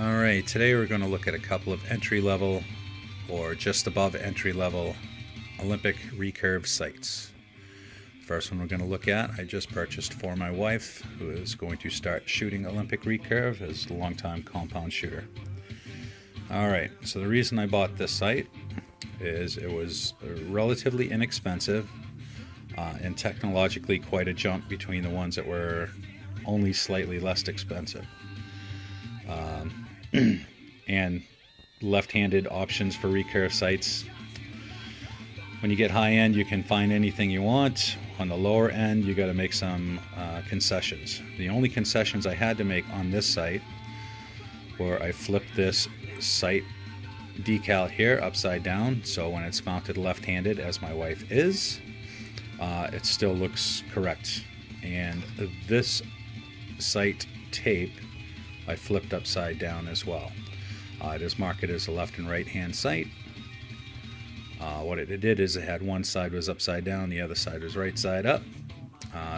Alright, today we're going to look at a couple of entry-level or just above entry-level Olympic recurve sights. First one we're going to look at, I just purchased for my wife, who is going to start shooting Olympic recurve as a longtime compound shooter. Alright, so the reason I bought this sight is it was relatively inexpensive and technologically quite a jump between the ones that were only slightly less expensive. And left-handed options for recurve sights. When you get high end, you can find anything you want. On the lower end, you got to make some concessions. The only concessions I had to make on this sight were I flipped this sight decal here upside down, so when it's mounted left-handed, as my wife is, it still looks correct. And this sight tape I flipped upside down as well. It is marketed as a left and right hand sight. What it did is it had one side was upside down, the other side was right side up.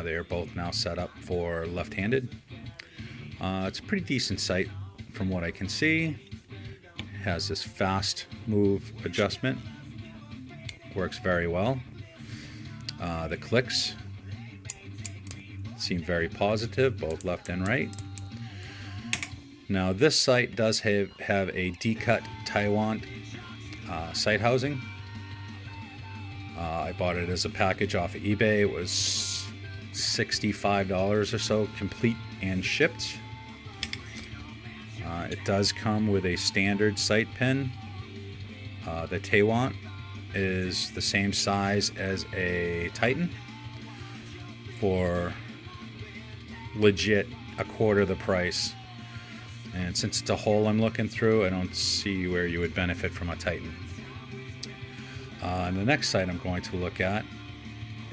They are both now set up for left-handed. It's a pretty decent sight from what I can see. It has this fast move adjustment. Works very well. The clicks seem very positive, both left and right. Now this sight does have a D-cut Taiwan sight housing. I bought it as a package off of eBay. It was $65 or so, complete and shipped. It does come with a standard sight pin. The Taiwan is the same size as a Titan for legit a quarter the price. And since it's a hole I'm looking through, I don't see where you would benefit from a Titan. And the next sight I'm going to look at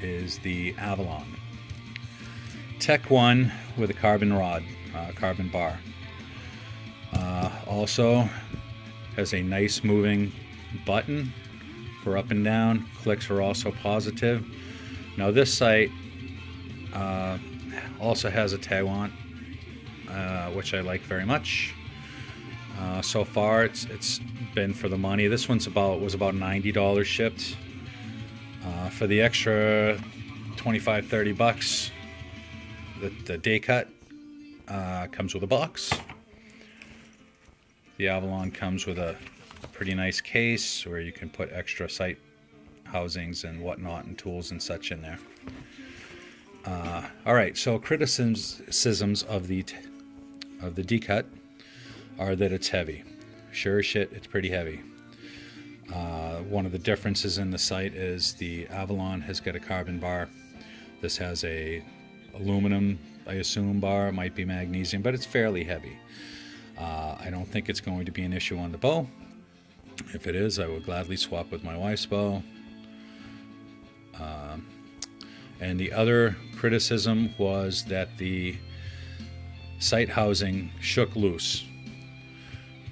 is the Avalon. Tech 1 with a carbon rod, carbon bar. Also has a nice moving button for up and down. Clicks are also positive. Now this sight also has a Taiwan, which I like very much. So far it's been for the money. This one's was about $90 shipped. For the extra 25-30 bucks, the day cut comes with a box. The Avalon comes with a pretty nice case where you can put extra sight housings and whatnot and tools and such in there. Alright, so criticisms of the D-cut are that it's heavy. Sure as shit, it's pretty heavy. One of the differences in the sight is the Avalon has got a carbon bar. This has a aluminum, I assume, bar. It might be magnesium, but it's fairly heavy. I don't think it's going to be an issue on the bow. If it is, I would gladly swap with my wife's bow. And the other criticism was that the sight housing shook loose.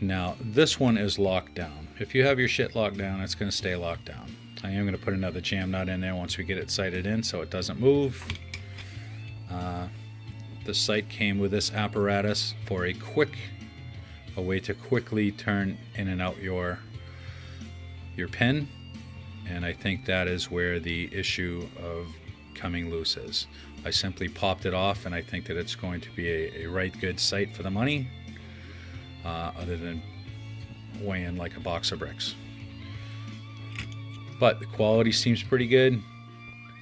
Now this one is locked down. If you have your shit locked down, it's going to stay locked down. I am going to put another jam nut in there once we get it sighted in so it doesn't move. The sight came with this apparatus for a way to quickly turn in and out your pin, and I think that is where the issue of coming loose is. I simply popped it off, and I think that it's going to be a right good sight for the money, other than weighing like a box of bricks. But the quality seems pretty good.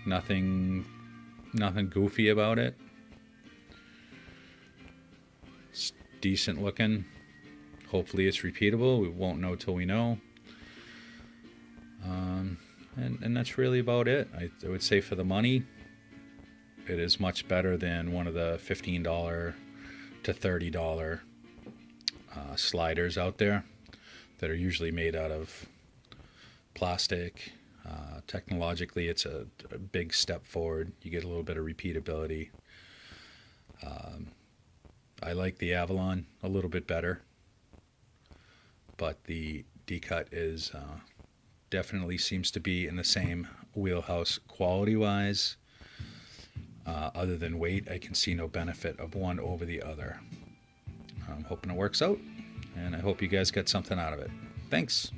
Nothing goofy about it. It's decent looking. Hopefully it's repeatable. We won't know till we know. And that's really about it. I would say for the money, it is much better than one of the $15 to $30 sliders out there that are usually made out of plastic. Technologically, it's a big step forward. You get a little bit of repeatability. I like the Avalon a little bit better, but the D-cut is definitely seems to be in the same wheelhouse quality-wise. Other than weight, I can see no benefit of one over the other. I'm hoping it works out. and I hope you guys get something out of it. Thanks.